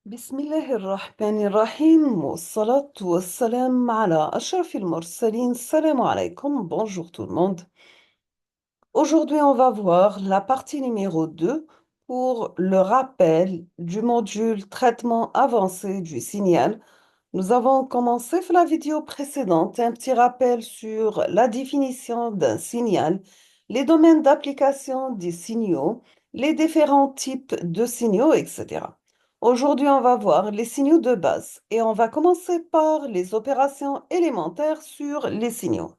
بسم الله الرحمن الرحيم والصلاة والسلام على أشرف المرسلين. Salam alaikum, bonjour tout le monde. Aujourd'hui, on va voir la partie numéro 2 pour le rappel du module traitement avancé du signal. Nous avons commencé la vidéo précédente, un petit rappel sur la définition d'un signal, les domaines d'application des signaux, les différents types de signaux, etc. Aujourd'hui, on va voir les signaux de base et on va commencer par les opérations élémentaires sur les signaux.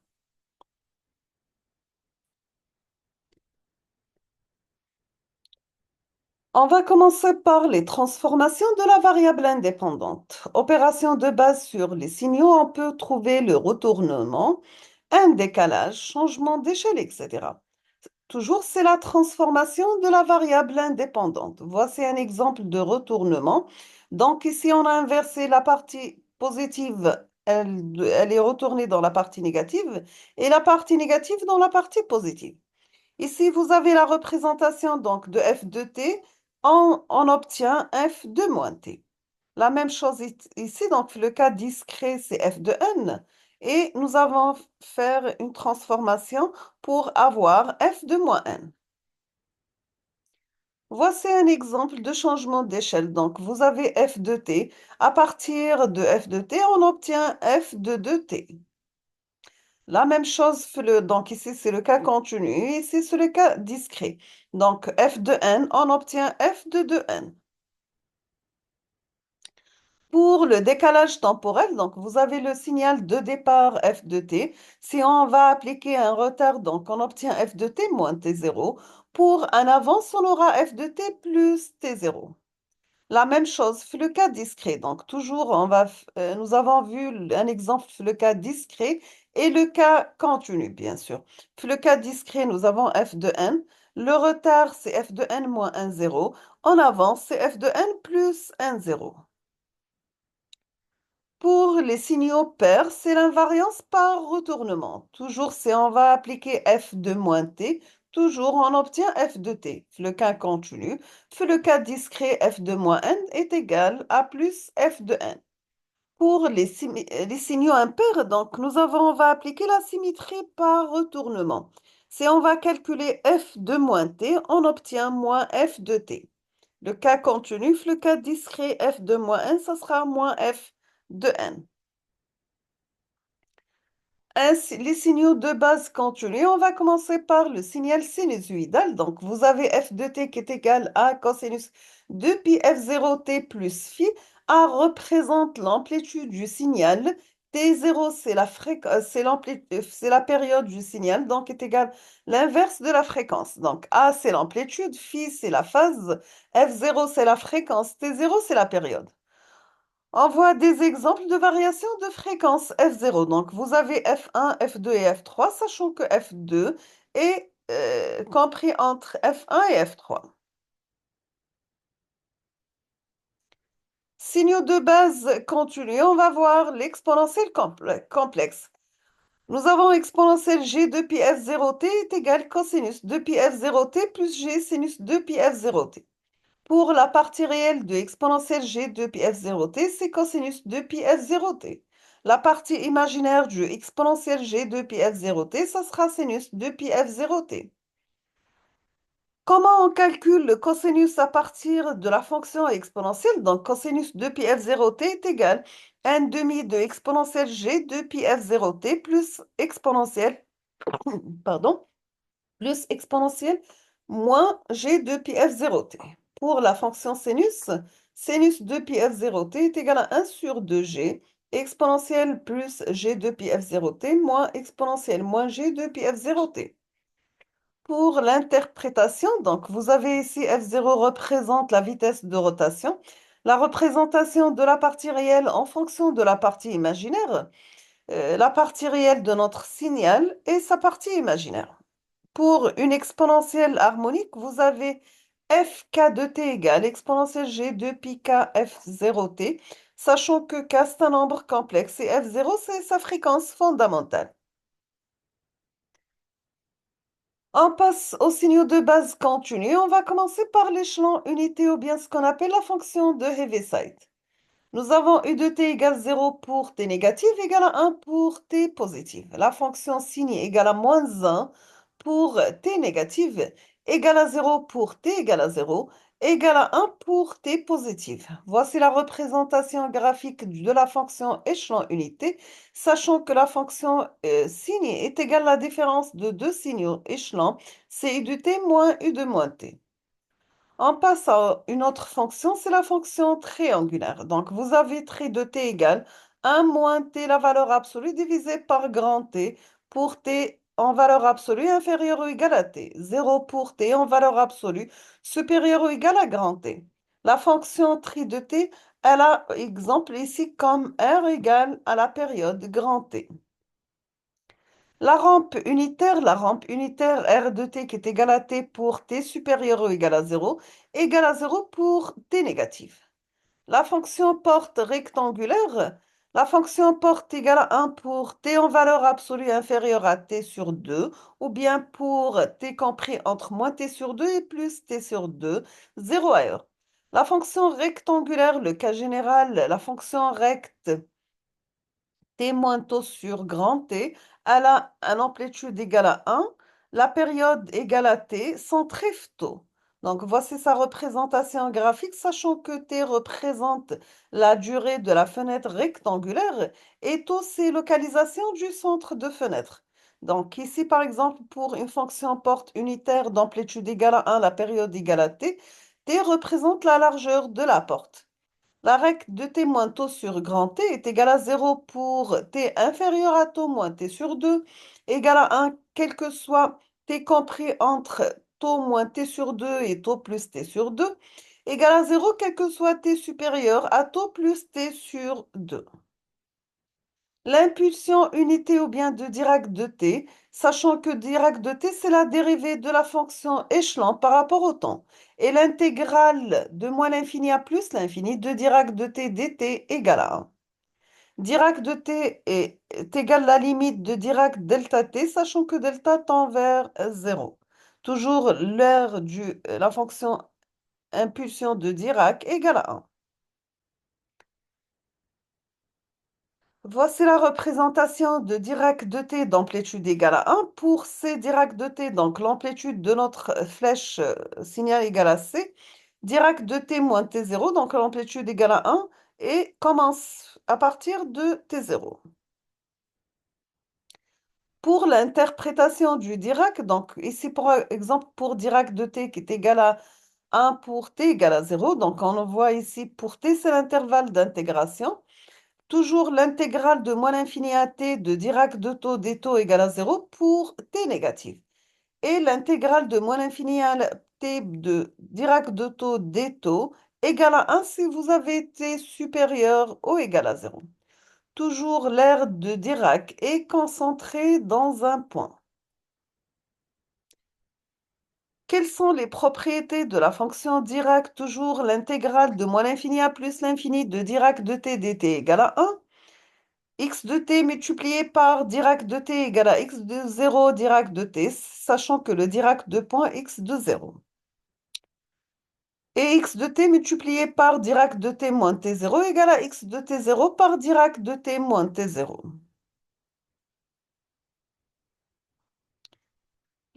On va commencer par les transformations de la variable indépendante. Opération de base sur les signaux, on peut trouver le retournement, un décalage, changement d'échelle, etc. Toujours, c'est la transformation de la variable indépendante. Voici un exemple de retournement. Donc ici, on a inversé la partie positive, elle est retournée dans la partie négative, et la partie négative dans la partie positive. Ici, vous avez la représentation donc de f de t. On obtient f de moins t. La même chose ici, donc le cas discret, c'est f de n. Et nous allons faire une transformation pour avoir f de moins n. Voici un exemple de changement d'échelle. Donc, vous avez f de t. À partir de f de t, on obtient f de 2t. La même chose, donc ici c'est le cas continu, ici c'est le cas discret. Donc f de n, on obtient f de 2n. Pour le décalage temporel, donc vous avez le signal de départ f de t. Si on va appliquer un retard, donc on obtient f de t moins t0. Pour un avance, on aura f de t plus t0. La même chose, le cas discret. Donc, toujours, nous avons vu un exemple, le cas discret et le cas continu, bien sûr. Le cas discret, nous avons f de n. Le retard, c'est f de n moins 1, 0. En avance, c'est f de n plus 1, 0. Pour les signaux pairs, c'est l'invariance par retournement. Toujours, si on va appliquer f de moins t, toujours on obtient f de t. Le cas continu, le cas discret f de moins n est égal à plus f de n. Pour les signaux impairs, donc on va appliquer la symétrie par retournement. Si on va calculer f de moins t, on obtient moins f de t. Le cas continu, le cas discret f de moins n, ça sera moins f de n. Les signaux de base continue, on va commencer par le signal sinusoïdal. Donc, vous avez f de t qui est égal à cosinus de pi f0t plus phi. A représente l'amplitude du signal. T0, c'est la période du signal, donc est égal à l'inverse de la fréquence. Donc, A, c'est l'amplitude, phi, c'est la phase, f0, c'est la fréquence, T0, c'est la période. On voit des exemples de variations de fréquence f0. Donc, vous avez f1, f2 et f3, sachant que f2 est compris entre f1 et f3. Signaux de base continue, on va voir l'exponentielle complexe. Nous avons exponentielle g de pi f0t est égal cosinus de pi f0t plus g sinus de pi f0t. Pour la partie réelle de exponentielle g de pi f0t, c'est cosinus de pi f0t. La partie imaginaire du exponentielle g de pi f0t, ça sera sinus de pi f0t. Comment on calcule le cosinus à partir de la fonction exponentielle? Donc, cosinus de pi f0t est égal à 1 demi de exponentielle g de pi f0t plus exponentielle, pardon, plus exponentielle moins g de pi f0t. Pour la fonction sinus, sinus de pi f0t est égal à 1 sur 2g, exponentielle plus g de pi f0t moins exponentielle moins g de pi f0t. Pour l'interprétation, donc vous avez ici f0 représente la vitesse de rotation, la représentation de la partie réelle en fonction de la partie imaginaire, la partie réelle de notre signal et sa partie imaginaire. Pour une exponentielle harmonique, vous avez fk de t égale exponentielle g de pi k f0t, sachant que k c'est un nombre complexe et f0 c'est sa fréquence fondamentale. On passe aux signaux de base continue. On va commencer par l'échelon unité ou bien ce qu'on appelle la fonction de Heaviside. Nous avons u de t égale 0 pour t négatif égale à 1 pour t positif. La fonction signe égale à moins 1 pour t négative égale à 0 pour t égale à 0 égale à 1 pour t positif. Voici la représentation graphique de la fonction échelon unité, sachant que la fonction signe est égale à la différence de deux signaux échelons, c'est u de t moins u de moins t. On passe à une autre fonction, c'est la fonction triangulaire. Donc, vous avez trait de t égale 1 moins t, la valeur absolue, divisé par grand T pour t en valeur absolue inférieure ou égale à t. 0 pour t en valeur absolue supérieure ou égale à grand T. La fonction tri de t, elle a exemple ici comme r égale à la période grand T. La rampe unitaire R de t qui est égale à t pour t supérieur ou égal à 0, égale à 0 pour t négatif. La fonction porte rectangulaire, la fonction porte égale à 1 pour t en valeur absolue inférieure à t sur 2, ou bien pour t compris entre moins t sur 2 et plus t sur 2, 0 ailleurs. La fonction rectangulaire, le cas général, la fonction recte t moins taux sur grand T, elle a une amplitude égale à 1, la période égale à T, son trèfle taux. Donc voici sa représentation graphique, sachant que T représente la durée de la fenêtre rectangulaire et taux c'est localisation du centre de fenêtre. Donc ici par exemple pour une fonction porte unitaire d'amplitude égale à 1, la période égale à T, T représente la largeur de la porte. La règle de t moins taux sur grand T est égale à 0 pour t inférieur à taux moins t sur 2, égale à 1, quel que soit t compris entre taux moins t sur 2 et taux plus t sur 2, égale à 0, quel que soit t supérieur à taux plus t sur 2. L'impulsion unité ou bien de Dirac de t, sachant que Dirac de t, c'est la dérivée de la fonction échelon par rapport au temps. Et l'intégrale de moins l'infini à plus l'infini de Dirac de t dt égale à 1. Dirac de t est égal à la limite de Dirac delta t, sachant que delta tend vers 0. Toujours la fonction impulsion de Dirac égale à 1. Voici la représentation de Dirac de t d'amplitude égale à 1 pour C Dirac de t, donc l'amplitude de notre flèche signal égale à C. Dirac de t moins t0, donc l'amplitude égale à 1 et commence à partir de t0. Pour l'interprétation du Dirac, donc ici par exemple pour Dirac de t qui est égal à 1 pour t égale à 0, donc on voit ici pour t c'est l'intervalle d'intégration. Toujours l'intégrale de moins l'infini à t de Dirac de taux des taux égale à 0 pour t négatif. Et l'intégrale de moins l'infini à t de Dirac de taux des taux égale à 1 si vous avez t supérieur ou égal à 0. Toujours l'aire de Dirac est concentrée dans un point. Quelles sont les propriétés de la fonction Dirac? Toujours l'intégrale de moins l'infini à plus l'infini de Dirac de t dt égale à 1. X de t multiplié par Dirac de t égale à x de 0 Dirac de t, sachant que le Dirac de point x de 0. Et x de t multiplié par Dirac de t moins t0 égale à x de t0 par Dirac de t moins t0.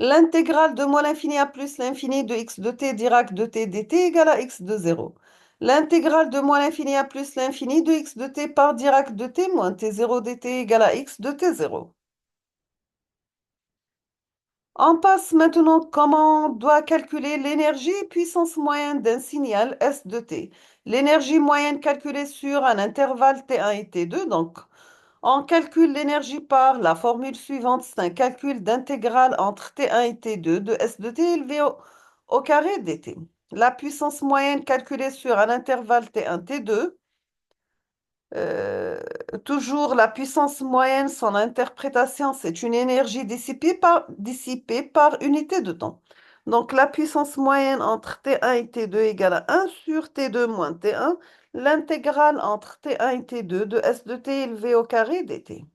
L'intégrale de moins l'infini à plus l'infini de x de t Dirac de t dt égale à x de 0. L'intégrale de moins l'infini à plus l'infini de x de t par Dirac de t moins t0 dt égale à x de t0. On passe maintenant comment on doit calculer l'énergie puissance moyenne d'un signal S de t. L'énergie moyenne calculée sur un intervalle T1 et T2. Donc, on calcule l'énergie par la formule suivante. C'est un calcul d'intégrale entre T1 et T2 de S de t élevé au carré dt. La puissance moyenne calculée sur un intervalle T1, T2. Euh, Toujours la puissance moyenne, son interprétation, c'est une énergie dissipée par unité de temps. Donc la puissance moyenne entre T1 et T2 égale à 1 sur T2 moins T1, l'intégrale entre T1 et T2 de S de T élevé au carré dt.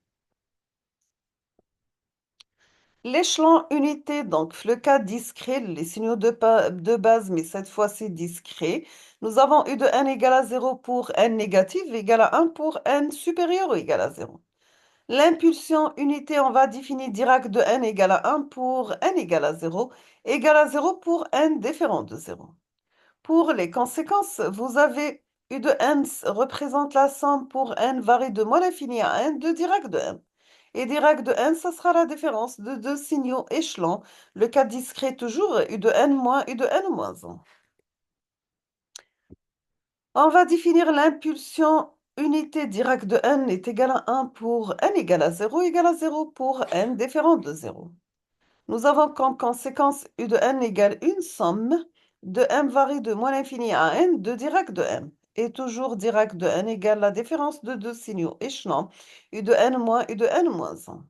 L'échelon unité, donc le cas discret, les signaux de base, mais cette fois-ci discret. Nous avons u de n égale à 0 pour n négatif, égal à 1 pour n supérieur ou égal à 0. L'impulsion unité, on va définir Dirac de n égale à 1 pour n égale à 0, égal à 0 pour n différent de 0. Pour les conséquences, vous avez u de n représente la somme pour n varie de moins l'infini à n de Dirac de n. Et Dirac de n, ça sera la différence de deux signaux échelons. Le cas discret toujours, u de n moins u de n moins 1. On va définir l'impulsion unité Dirac de n est égale à 1 pour n égale à 0, égale à 0 pour n différent de 0. Nous avons comme conséquence u de n égale une somme de m varie de moins l'infini à n de Dirac de n. Et toujours Dirac de n égale la différence de deux signaux échelons, u de n moins u de n moins 1.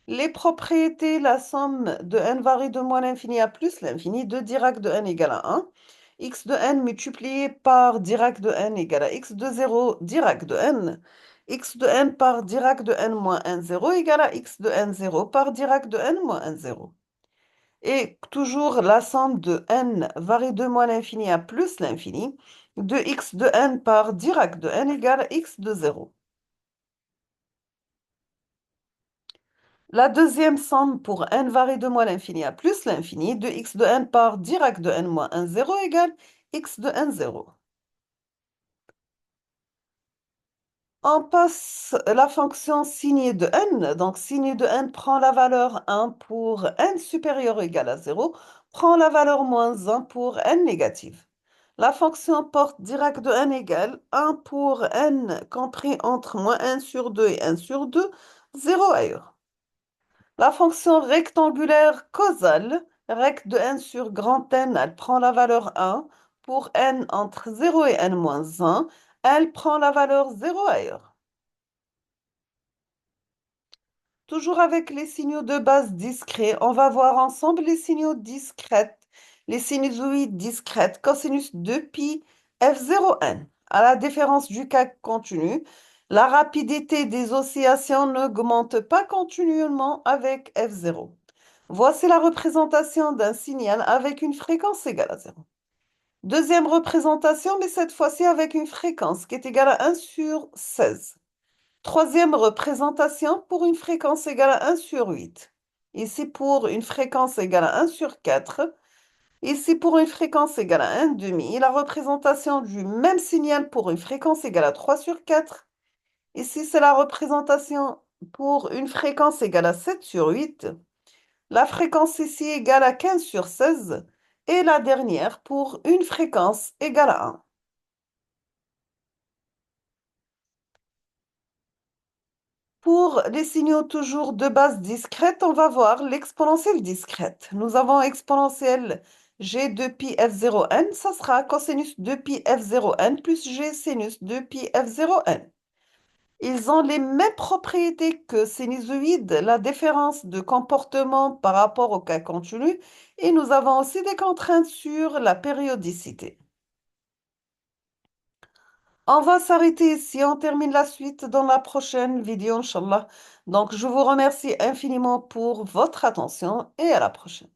Les propriétés, la somme de n varie de moins l'infini à plus l'infini de Dirac de n égale à 1. X de n multiplié par Dirac de n égale à x de 0 Dirac de n. X de n par Dirac de n moins n 0 égale à x de n 0 par Dirac de n moins n 0. Et toujours la somme de n varie de moins l'infini à plus l'infini de x de n par Dirac de n égale à x de 0. La deuxième somme pour n varie de moins l'infini à plus l'infini de x de n par Dirac de n moins n 0 égale x de n 0. On passe la fonction signée de n. Donc, signée de n prend la valeur 1 pour n supérieur ou égal à 0, prend la valeur moins 1 pour n négative. La fonction porte Dirac de n égale 1 pour n compris entre moins 1 sur 2 et 1 sur 2, 0 ailleurs. La fonction rectangulaire causale, rect de n sur grand N, elle prend la valeur 1 pour n entre 0 et n moins 1, elle prend la valeur 0 ailleurs. Toujours avec les signaux de base discrets, on va voir ensemble les signaux discrets, les sinusoïdes discrètes, cosinus de pi f0n. À la différence du cas continu, la rapidité des oscillations n'augmente pas continuellement avec f0. Voici la représentation d'un signal avec une fréquence égale à 0. Deuxième représentation, mais cette fois-ci avec une fréquence qui est égale à 1 sur 16. Troisième représentation pour une fréquence égale à 1 sur 8. Ici pour une fréquence égale à 1 sur 4. Ici pour une fréquence égale à 1,5. La représentation du même signal pour une fréquence égale à 3 sur 4. Ici c'est la représentation pour une fréquence égale à 7 sur 8. La fréquence ici égale à 15 sur 16. Et la dernière pour une fréquence égale à 1. Pour les signaux toujours de base discrète, on va voir l'exponentielle discrète. Nous avons exponentielle g de pi f0n, ça sera cosinus de pi f0n plus g sinus de pi f0n. Ils ont les mêmes propriétés que sinusoïdes, la différence de comportement par rapport au cas continu, et nous avons aussi des contraintes sur la périodicité. On va s'arrêter ici, on termine la suite dans la prochaine vidéo, Inch'Allah. Donc, je vous remercie infiniment pour votre attention et à la prochaine.